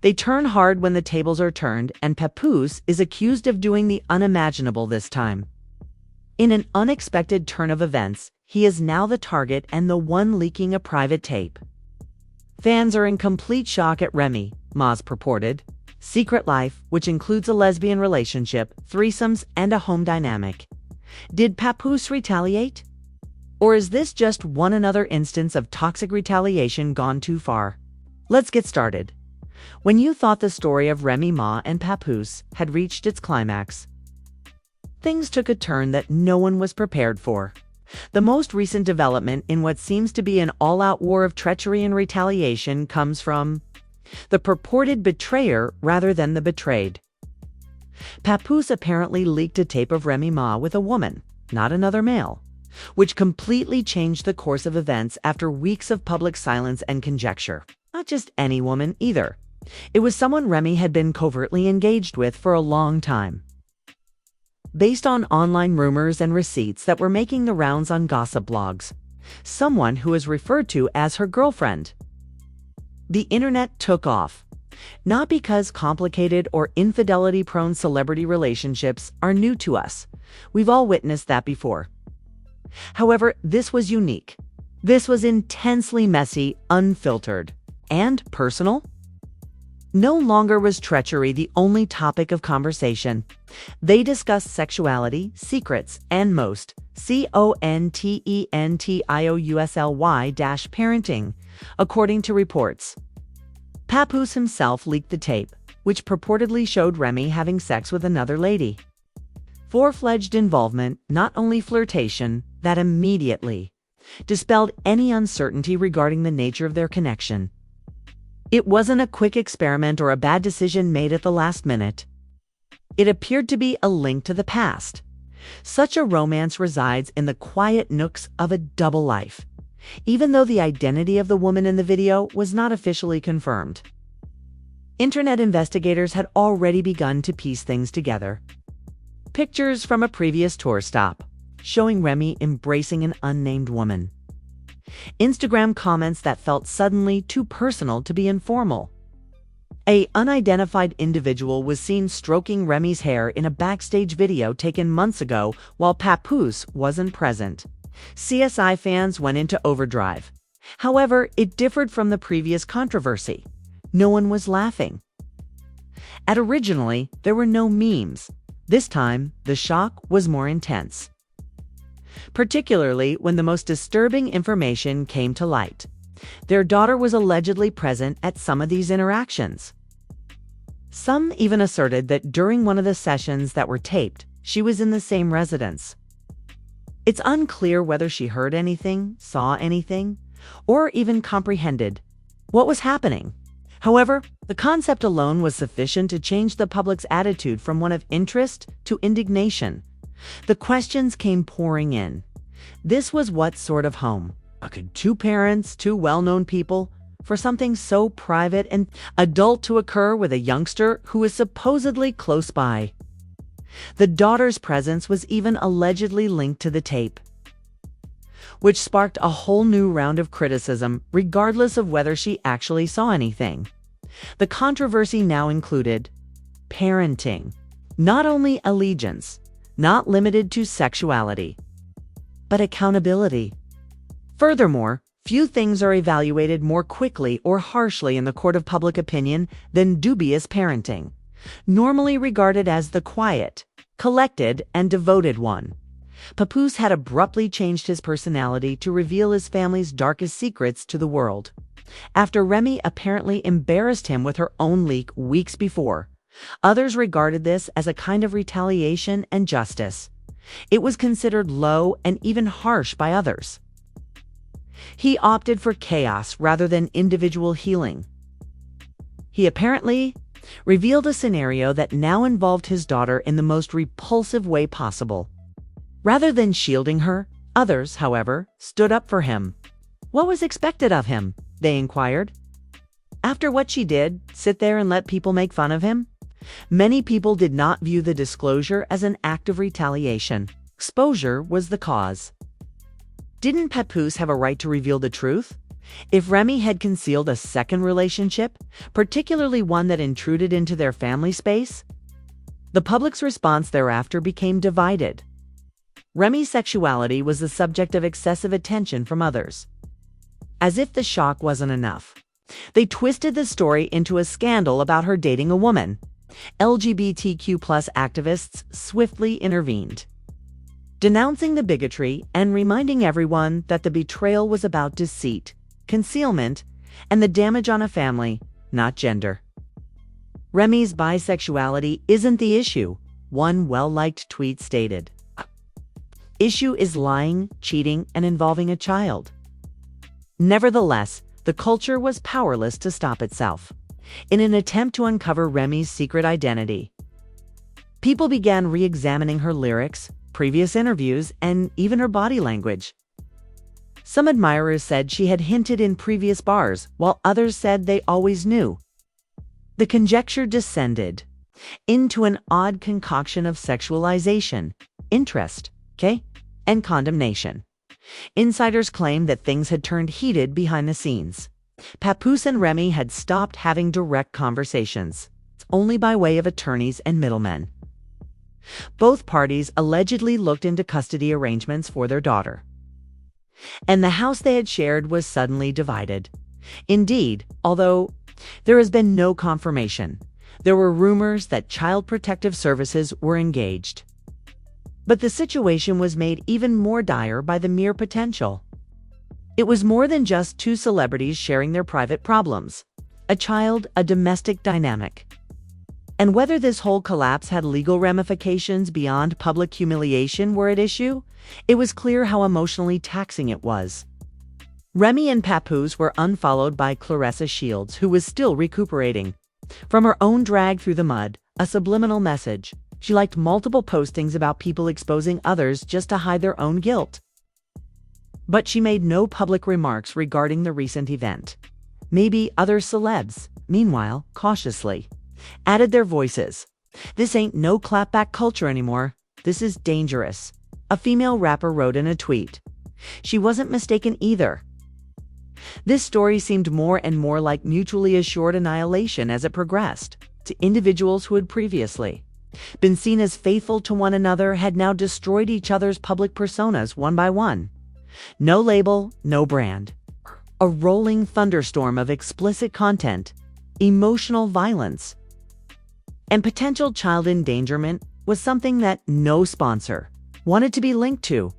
They turn hard when the tables are turned, and Papoose is accused of doing the unimaginable this time. In an unexpected turn of events, he is now the target and the one leaking a private tape. Fans are in complete shock at Remy Ma's purported secret life, which includes a lesbian relationship, threesomes, and a home dynamic. Did Papoose retaliate? Or is this just one another instance of toxic retaliation gone too far? Let's get started. When you thought the story of Remy Ma and Papoose had reached its climax, things took a turn that no one was prepared for. The most recent development in what seems to be an all-out war of treachery and retaliation comes from the purported betrayer rather than the betrayed. Papoose apparently leaked a tape of Remy Ma with a woman, not another male, which completely changed the course of events after weeks of public silence and conjecture. Not just any woman either. It was someone Remy had been covertly engaged with for a long time. Based on online rumors and receipts that were making the rounds on gossip blogs, someone who is referred to as her girlfriend. The internet took off, not because complicated or infidelity-prone celebrity relationships are new to us. We've all witnessed that before. However, this was unique. This was intensely messy, unfiltered, and personal. No longer was treachery the only topic of conversation. They discussed sexuality, secrets, and most contentiously-parenting, according to reports. Papoose himself leaked the tape, which purportedly showed Remy having sex with another lady. Full-fledged involvement, not only flirtation, that immediately dispelled any uncertainty regarding the nature of their connection. It wasn't a quick experiment or a bad decision made at the last minute. It appeared to be a link to the past. Such a romance resides in the quiet nooks of a double life, even though the identity of the woman in the video was not officially confirmed. Internet investigators had already begun to piece things together. Pictures from a previous tour stop, showing Remy embracing an unnamed woman. Instagram comments that felt suddenly too personal to be informal. An unidentified individual was seen stroking Remy's hair in a backstage video taken months ago while Papoose wasn't present. CSI fans went into overdrive. However, it differed from the previous controversy. No one was laughing. Originally, there were no memes. This time, the shock was more intense, particularly when the most disturbing information came to light. Their daughter was allegedly present at some of these interactions. Some even asserted that during one of the sessions that were taped, she was in the same residence. It's unclear whether she heard anything, saw anything, or even comprehended what was happening. However, the concept alone was sufficient to change the public's attitude from one of interest to indignation. The questions came pouring in. This was what sort of home? Could two parents, two well-known people, for something so private and adult to occur with a youngster who is supposedly close by? The daughter's presence was even allegedly linked to the tape, which sparked a whole new round of criticism, regardless of whether she actually saw anything. The controversy now included parenting, not only allegiance, not limited to sexuality, but accountability. Furthermore, few things are evaluated more quickly or harshly in the court of public opinion than dubious parenting, normally regarded as the quiet, collected, and devoted one. Papoose had abruptly changed his personality to reveal his family's darkest secrets to the world. After Remy apparently embarrassed him with her own leak weeks before, others regarded this as a kind of retaliation and justice. It was considered low and even harsh by others. He opted for chaos rather than individual healing. He apparently revealed a scenario that now involved his daughter in the most repulsive way possible. Rather than shielding her, others, however, stood up for him. What was expected of him? They inquired. After what she did, sit there and let people make fun of him? Many people did not view the disclosure as an act of retaliation. Exposure was the cause. Didn't Papoose have a right to reveal the truth? If Remy had concealed a second relationship, particularly one that intruded into their family space, the public's response thereafter became divided. Remy's sexuality was the subject of excessive attention from others. As if the shock wasn't enough, they twisted the story into a scandal about her dating a woman. LGBTQ+ activists swiftly intervened, denouncing the bigotry and reminding everyone that the betrayal was about deceit, concealment, and the damage on a family, not gender. Remy's bisexuality isn't the issue, one well-liked tweet stated. Issue is lying, cheating, and involving a child. Nevertheless, the culture was powerless to stop itself. In an attempt to uncover Remy's secret identity, people began re-examining her lyrics, previous interviews, and even her body language. Some admirers said she had hinted in previous bars, while others said they always knew. The conjecture descended into an odd concoction of sexualization, interest, and condemnation. Insiders claimed that things had turned heated behind the scenes. Papoose and Remy had stopped having direct conversations, only by way of attorneys and middlemen. Both parties allegedly looked into custody arrangements for their daughter. And the house they had shared was suddenly divided. Indeed, although there has been no confirmation, there were rumors that Child Protective Services were engaged. But the situation was made even more dire by the mere potential. It was more than just two celebrities sharing their private problems. A child, a domestic dynamic. And whether this whole collapse had legal ramifications beyond public humiliation were at issue, it was clear how emotionally taxing it was. Remy and Papoose were unfollowed by Claressa Shields, who was still recuperating from her own drag through the mud, a subliminal message. She liked multiple postings about people exposing others just to hide their own guilt. But she made no public remarks regarding the recent event. Maybe other celebs, meanwhile, cautiously, added their voices. This ain't no clapback culture anymore. This is dangerous, a female rapper wrote in a tweet. She wasn't mistaken either. This story seemed more and more like mutually assured annihilation as it progressed. To individuals who had previously been seen as faithful to one another had now destroyed each other's public personas one by one. No label, no brand. A rolling thunderstorm of explicit content, emotional violence, and potential child endangerment was something that no sponsor wanted to be linked to.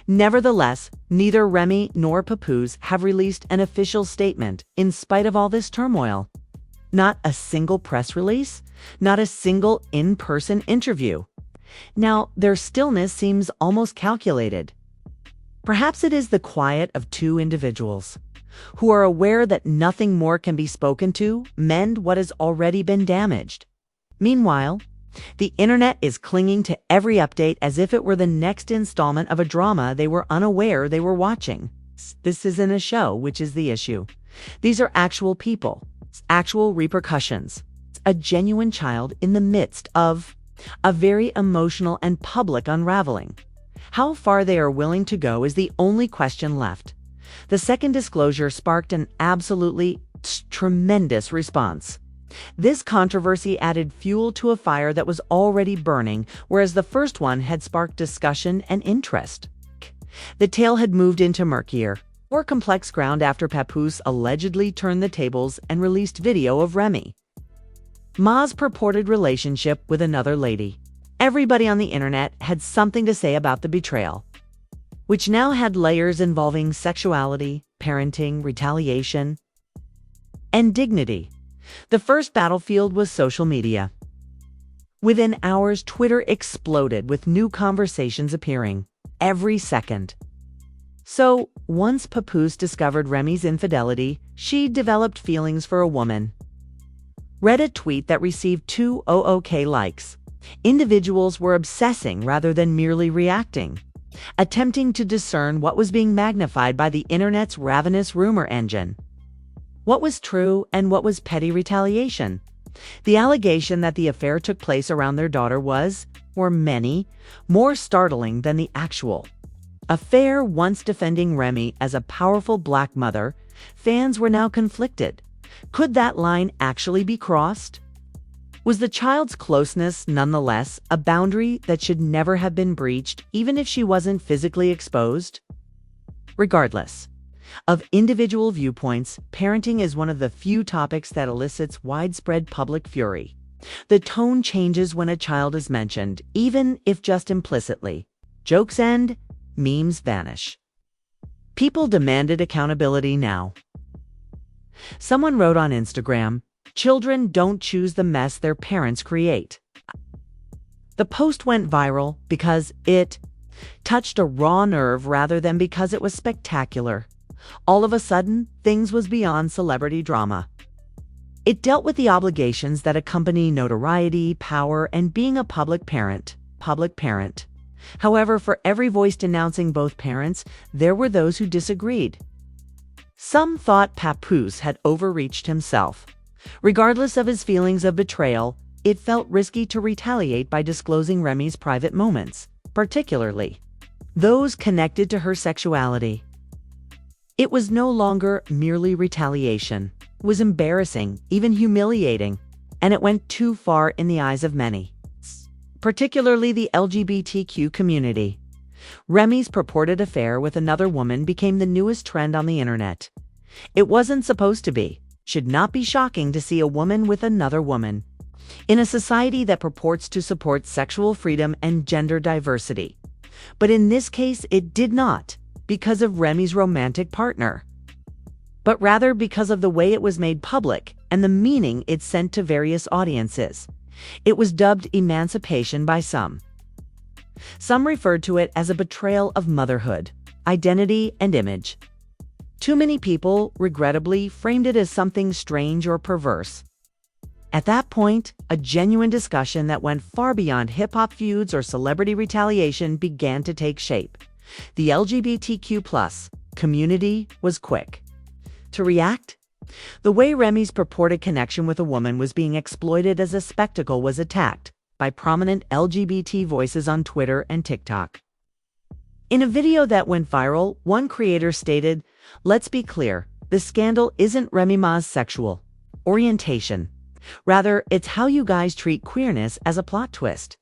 Nevertheless, neither Remy nor Papoose have released an official statement in spite of all this turmoil. Not a single press release, not a single in-person interview. Now, their stillness seems almost calculated. Perhaps it is the quiet of two individuals who are aware that nothing more can be spoken to mend what has already been damaged. Meanwhile, the internet is clinging to every update as if it were the next installment of a drama they were unaware they were watching. This isn't a show, which is the issue. These are actual people, actual repercussions. A genuine child in the midst of a very emotional and public unraveling. How far they are willing to go is the only question left. The second disclosure sparked an absolutely tremendous response. This controversy added fuel to a fire that was already burning, whereas the first one had sparked discussion and interest. The tale had moved into murkier, more complex ground after Papoose allegedly turned the tables and released video of Remy Ma's purported relationship with another lady. Everybody on the internet had something to say about the betrayal, which now had layers involving sexuality, parenting, retaliation, and dignity. The first battlefield was social media. Within hours, Twitter exploded with new conversations appearing every second. So, once Papoose discovered Remy's infidelity, she developed feelings for a woman. Read a tweet that received 200K likes. Individuals were obsessing rather than merely reacting, attempting to discern what was being magnified by the internet's ravenous rumor engine. What was true and what was petty retaliation? The allegation that the affair took place around their daughter was, for many, more startling than the actual A fair once defending Remy as a powerful black mother, fans were now conflicted. Could that line actually be crossed? Was the child's closeness, nonetheless, a boundary that should never have been breached, even if she wasn't physically exposed? Regardless of individual viewpoints, parenting is one of the few topics that elicits widespread public fury. The tone changes when a child is mentioned, even if just implicitly. Jokes end, memes vanish. People demanded accountability now. Someone wrote on Instagram, "Children don't choose the mess their parents create." The post went viral because it touched a raw nerve rather than because it was spectacular. All of a sudden, things was beyond celebrity drama. It dealt with the obligations that accompany notoriety, power, and being a public parent. However, for every voice denouncing both parents, there were those who disagreed. Some thought Papoose had overreached himself. Regardless of his feelings of betrayal, it felt risky to retaliate by disclosing Remy's private moments, particularly those connected to her sexuality. It was no longer merely retaliation. It was embarrassing, even humiliating, and it went too far in the eyes of many, particularly the LGBTQ community. Remy's purported affair with another woman became the newest trend on the internet. It wasn't supposed to be. Should not be shocking to see a woman with another woman. In a society that purports to support sexual freedom and gender diversity. But in this case, it did not, because of Remy's romantic partner, but rather because of the way it was made public and the meaning it sent to various audiences. It was dubbed emancipation by some. Some referred to it as a betrayal of motherhood, identity, and image. Too many people, regrettably, framed it as something strange or perverse. At that point, a genuine discussion that went far beyond hip-hop feuds or celebrity retaliation began to take shape. The LGBTQ+ community was quick to react. The way Remy's purported connection with a woman was being exploited as a spectacle was attacked by prominent LGBT voices on Twitter and TikTok. In a video that went viral, one creator stated, "Let's be clear, the scandal isn't Remy Ma's sexual orientation. Rather, it's how you guys treat queerness as a plot twist."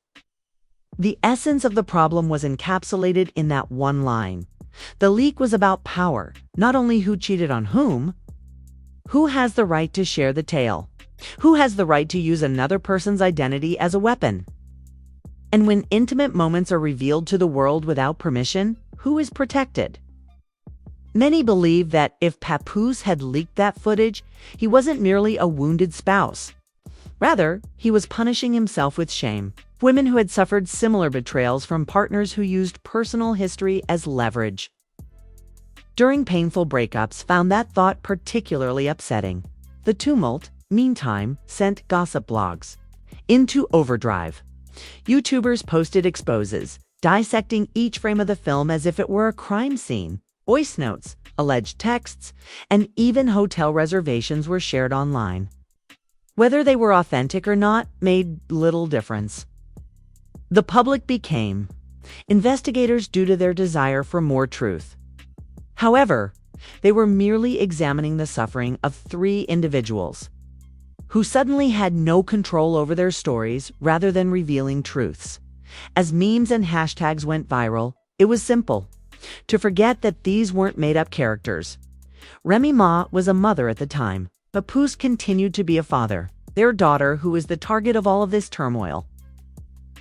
The essence of the problem was encapsulated in that one line. The leak was about power, not only who cheated on who has the right to share the tale, who has the right to use another person's identity as a weapon. And when intimate moments are revealed to the world without permission, who is protected? Many believe that if Papoose had leaked that footage, he wasn't merely a wounded spouse. Rather, he was punishing himself with shame. Women who had suffered similar betrayals from partners who used personal history as leverage during painful breakups found that thought particularly upsetting. The tumult, meantime, sent gossip blogs into overdrive. YouTubers posted exposes, dissecting each frame of the film as if it were a crime scene. Voice notes, alleged texts, and even hotel reservations were shared online. Whether they were authentic or not made little difference. The public became investigators due to their desire for more truth. However, they were merely examining the suffering of three individuals who suddenly had no control over their stories rather than revealing truths. As memes and hashtags went viral, it was simple to forget that these weren't made-up characters. Remy Ma was a mother at the time. Papoose continued to be a father. Their daughter, who was the target of all of this turmoil,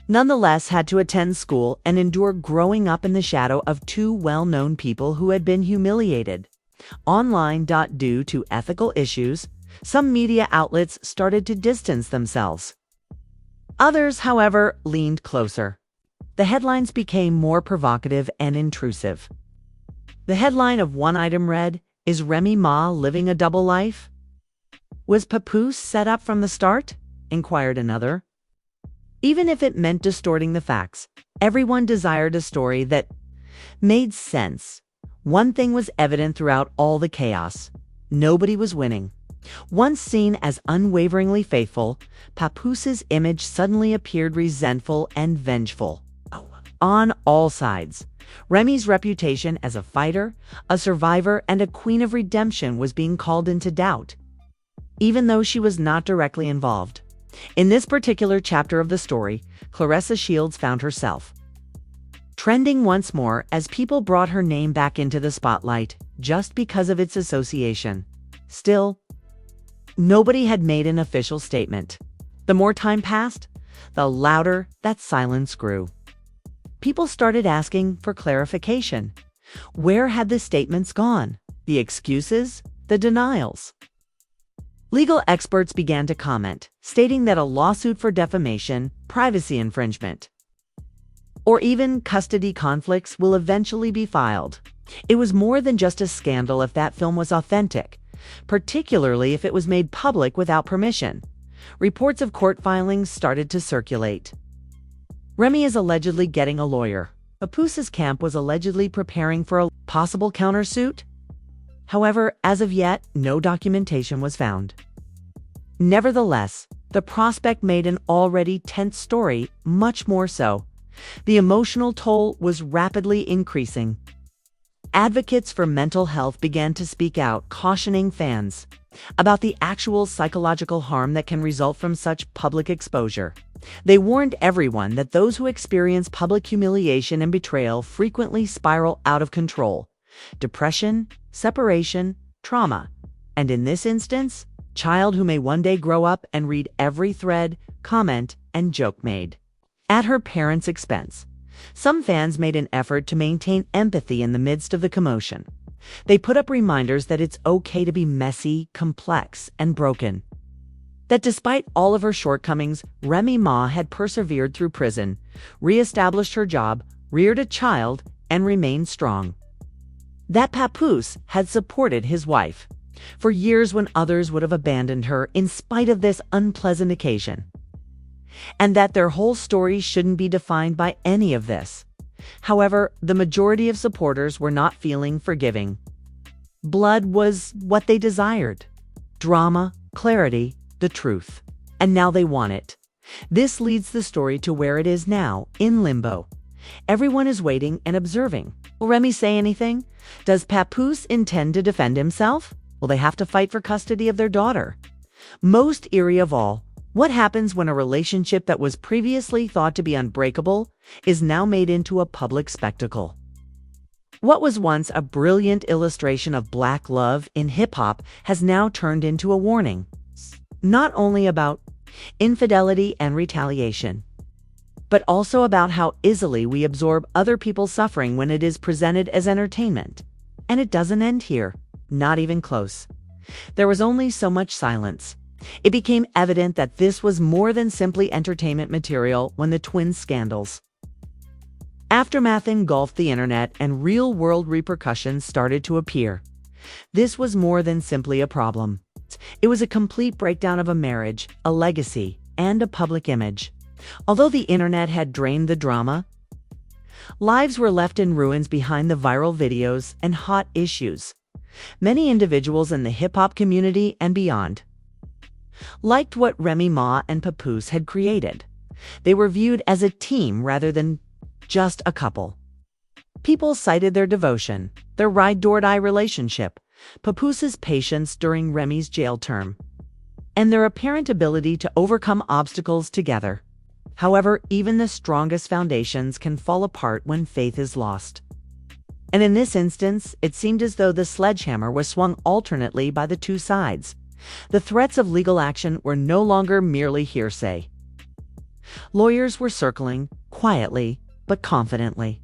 nonetheless had to attend school and endure growing up in the shadow of two well-known people who had been humiliated online. Due to ethical issues, some media outlets started to distance themselves. Others, however, leaned closer. The headlines became more provocative and intrusive. The headline of one item read, "Is Remy Ma living a double life?" "Was Papoose set up from the start?" inquired another. Even if it meant distorting the facts, everyone desired a story that made sense. One thing was evident throughout all the chaos. Nobody was winning. Once seen as unwaveringly faithful, Papoose's image suddenly appeared resentful and vengeful. On all sides, Remy's reputation as a fighter, a survivor, and a queen of redemption was being called into doubt, even though she was not directly involved. In this particular chapter of the story, Claressa Shields found herself trending once more as people brought her name back into the spotlight just because of its association. Still, nobody had made an official statement. The more time passed, the louder that silence grew. People started asking for clarification. Where had the statements gone? The excuses? The denials? Legal experts began to comment, stating that a lawsuit for defamation, privacy infringement, or even custody conflicts will eventually be filed. It was more than just a scandal if that film was authentic, particularly if it was made public without permission. Reports of court filings started to circulate. Remy is allegedly getting a lawyer. Papoose's camp was allegedly preparing for a possible countersuit. However, as of yet, no documentation was found. Nevertheless, the prospect made an already tense story much more so. The emotional toll was rapidly increasing. Advocates for mental health began to speak out, cautioning fans about the actual psychological harm that can result from such public exposure. They warned everyone that those who experience public humiliation and betrayal frequently spiral out of control. Depression, separation, trauma, and in this instance, child who may one day grow up and read every thread, comment, and joke made at her parents' expense. Some fans made an effort to maintain empathy in the midst of the commotion. They put up reminders that it's okay to be messy, complex, and broken. That despite all of her shortcomings, Remy Ma had persevered through prison, re-established her job, reared a child, and remained strong. That Papoose had supported his wife for years when others would have abandoned her in spite of this unpleasant occasion. And that their whole story shouldn't be defined by any of this. However, the majority of supporters were not feeling forgiving. Blood was what they desired. Drama, clarity, the truth. And now they want it. This leads the story to where it is now, in limbo. Everyone is waiting and observing. Will Remy say anything? Does Papoose intend to defend himself? Will they have to fight for custody of their daughter? Most eerie of all, what happens when a relationship that was previously thought to be unbreakable is now made into a public spectacle? What was once a brilliant illustration of Black love in hip-hop has now turned into a warning, not only about infidelity and retaliation, but also about how easily we absorb other people's suffering when it is presented as entertainment. And it doesn't end here, not even close. There was only so much silence. It became evident that this was more than simply entertainment material when the twin scandals' aftermath engulfed the internet and real-world repercussions started to appear. This was more than simply a problem. It was a complete breakdown of a marriage, a legacy, and a public image. Although the internet had drained the drama, lives were left in ruins behind the viral videos and hot issues. Many individuals in the hip-hop community and beyond liked what Remy Ma and Papoose had created. They were viewed as a team rather than just a couple. People cited their devotion, their ride-or-die relationship, Papoose's patience during Remy's jail term, and their apparent ability to overcome obstacles together. However, even the strongest foundations can fall apart when faith is lost. And in this instance, it seemed as though the sledgehammer was swung alternately by the two sides. The threats of legal action were no longer merely hearsay. Lawyers were circling, quietly but confidently.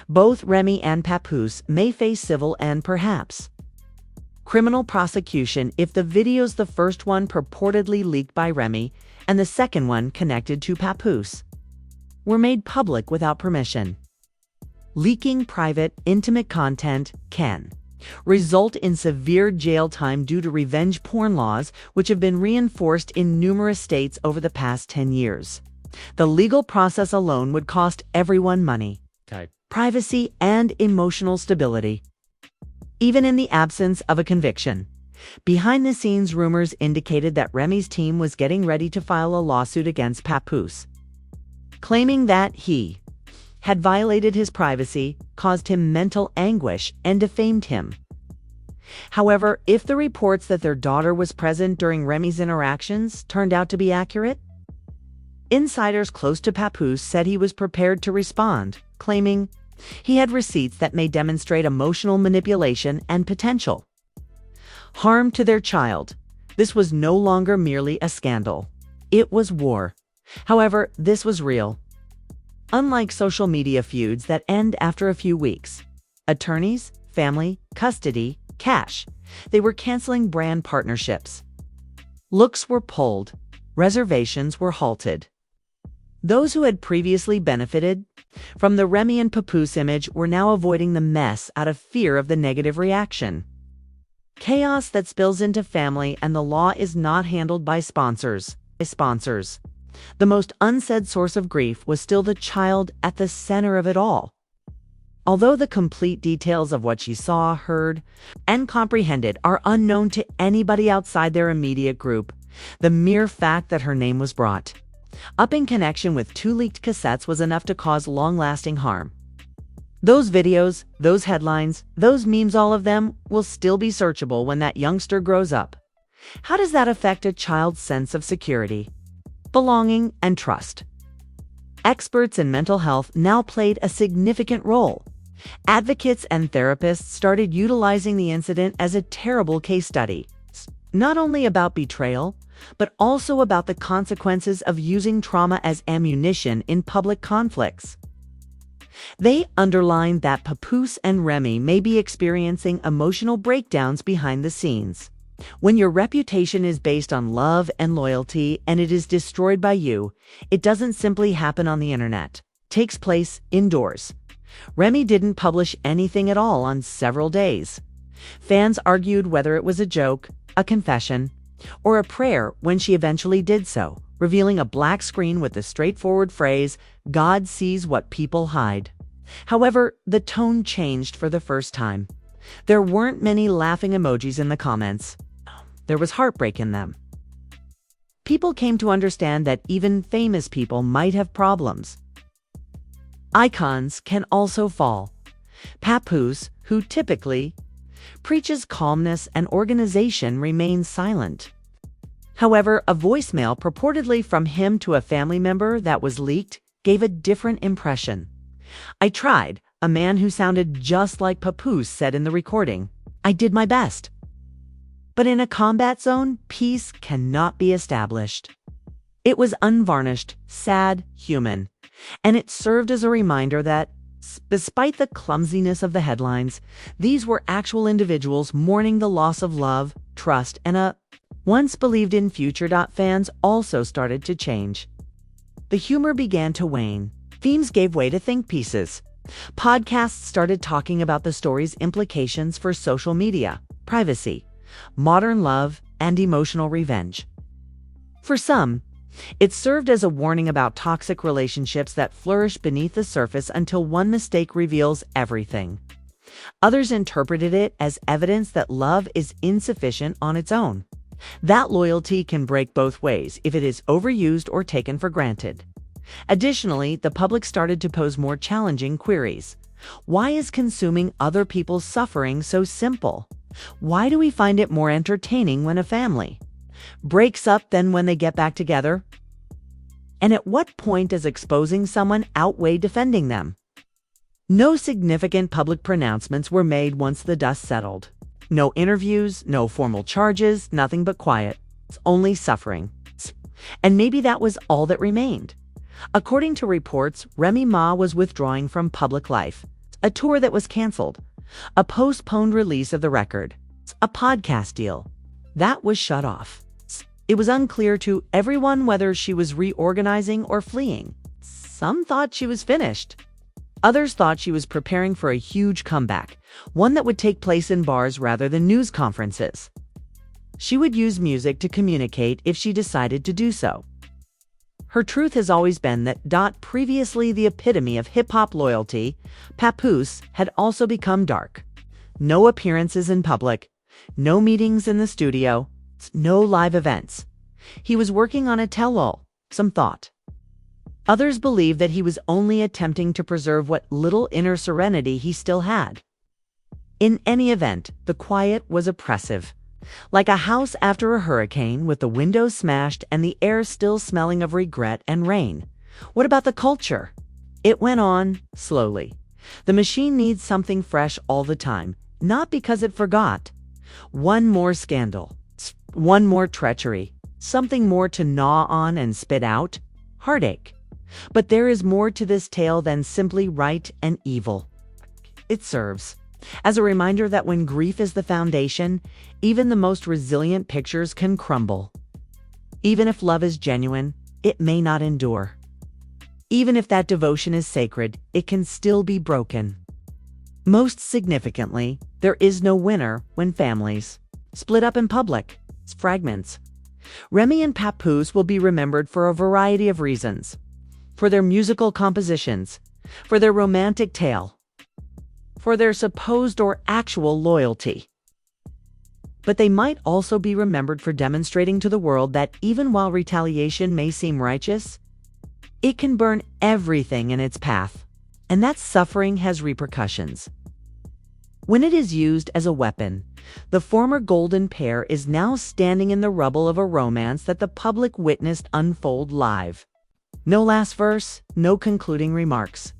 Both Remy and Papoose may face civil and perhaps criminal prosecution if the videos, the first one purportedly leaked by Remy and the second one connected to Papoose, were made public without permission. Leaking private, intimate content can result in severe jail time due to revenge porn laws, which have been reinforced in numerous states over the past 10 years. The legal process alone would cost everyone money, privacy, and emotional stability, even in the absence of a conviction. Behind-the-scenes rumors indicated that Remy's team was getting ready to file a lawsuit against Papoose, claiming that he had violated his privacy, caused him mental anguish, and defamed him. However, if the reports that their daughter was present during Remy's interactions turned out to be accurate, insiders close to Papoose said he was prepared to respond, claiming he had receipts that may demonstrate emotional manipulation and potential harm to their child. This was no longer merely a scandal. It was war. However, this was real. Unlike social media feuds that end after a few weeks, attorneys, family, custody, cash, they were canceling brand partnerships. Looks were pulled. Reservations were halted. Those who had previously benefited from the Remy and Papoose image were now avoiding the mess out of fear of the negative reaction. Chaos that spills into family and the law is not handled by sponsors. The most unsaid source of grief was still the child at the center of it all. Although the complete details of what she saw, heard, and comprehended are unknown to anybody outside their immediate group, the mere fact that her name was brought up in connection with 2 leaked cassettes was enough to cause long-lasting harm. Those videos, those headlines, those memes, all of them will still be searchable when that youngster grows up. How does that affect a child's sense of security, belonging, and trust? Experts in mental health now played a significant role. Advocates and therapists started utilizing the incident as a terrible case study, not only about betrayal, but also about the consequences of using trauma as ammunition in public conflicts. They underlined that Papoose and Remy may be experiencing emotional breakdowns behind the scenes. When your reputation is based on love and loyalty and it is destroyed by you, it doesn't simply happen on the internet. It takes place indoors. Remy didn't publish anything at all on several days. Fans argued whether it was a joke, a confession, or a prayer when she eventually did so, revealing a black screen with the straightforward phrase, "God sees what people hide." However, the tone changed for the first time. There weren't many laughing emojis in the comments. There was heartbreak in them. People came to understand that even famous people might have problems. Icons can also fall. Papoose, who typically preaches calmness and organization, remains silent. However, a voicemail purportedly from him to a family member that was leaked gave a different impression. "I tried," a man who sounded just like Papoose said in the recording. "I did my best." But in a combat zone, peace cannot be established. It was unvarnished, sad, human, and it served as a reminder that, despite the clumsiness of the headlines, these were actual individuals mourning the loss of love, trust, and a once believed in future. Fans also started to change. The humor began to wane. Themes gave way to think pieces. Podcasts started talking about the story's implications for social media, privacy, modern love, and emotional revenge. For some, it served as a warning about toxic relationships that flourish beneath the surface until one mistake reveals everything. Others interpreted it as evidence that love is insufficient on its own. That loyalty can break both ways if it is overused or taken for granted. Additionally, the public started to pose more challenging queries. Why is consuming other people's suffering so simple? Why do we find it more entertaining when a family breaks up than when they get back together? And at what point does exposing someone outweigh defending them? No significant public pronouncements were made once the dust settled. No interviews, no formal charges, nothing but quiet. It's only suffering. And maybe that was all that remained. According to reports, Remy Ma was withdrawing from public life, a tour that was canceled, a postponed release of the record, a podcast deal that was shut off. It was unclear to everyone whether she was reorganizing or fleeing. Some thought she was finished. Others thought she was preparing for a huge comeback, one that would take place in bars rather than news conferences. She would use music to communicate if she decided to do so. Her truth has always been that previously the epitome of hip-hop loyalty, Papoose had also become dark. No appearances in public, no meetings in the studio, no live events. He was working on a tell-all, some thought. Others believe that he was only attempting to preserve what little inner serenity he still had. In any event, the quiet was oppressive. Like a house after a hurricane with the windows smashed and the air still smelling of regret and rain. What about the culture? It went on slowly. The machine needs something fresh all the time, not because it forgot. One more scandal, one more treachery, something more to gnaw on and spit out, heartache. But there is more to this tale than simply right and evil. It serves as a reminder that when grief is the foundation, even the most resilient pictures can crumble. Even if love is genuine, it may not endure. Even if that devotion is sacred, it can still be broken. Most significantly, there is no winner when families split up in public, fragments. Remy and Papoose will be remembered for a variety of reasons. For their musical compositions, for their romantic tale, for their supposed or actual loyalty. But they might also be remembered for demonstrating to the world that even while retaliation may seem righteous, it can burn everything in its path, and that suffering has repercussions. When it is used as a weapon, the former golden pair is now standing in the rubble of a romance that the public witnessed unfold live. No last verse, no concluding remarks.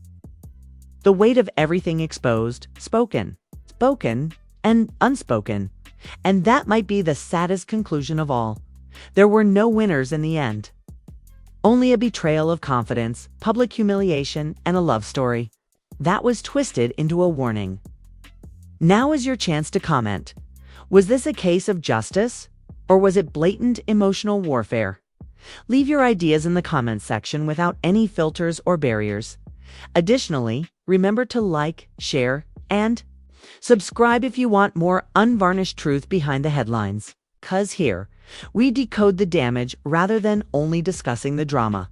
The weight of everything exposed, spoken, and unspoken. And that might be the saddest conclusion of all. There were no winners in the end. Only a betrayal of confidence, public humiliation, and a love story that was twisted into a warning. Now is your chance to comment. Was this a case of justice, or was it blatant emotional warfare? Leave your ideas in the comments section without any filters or barriers. Additionally, remember to like, share, and subscribe if you want more unvarnished truth behind the headlines. 'Cause here, we decode the damage rather than only discussing the drama.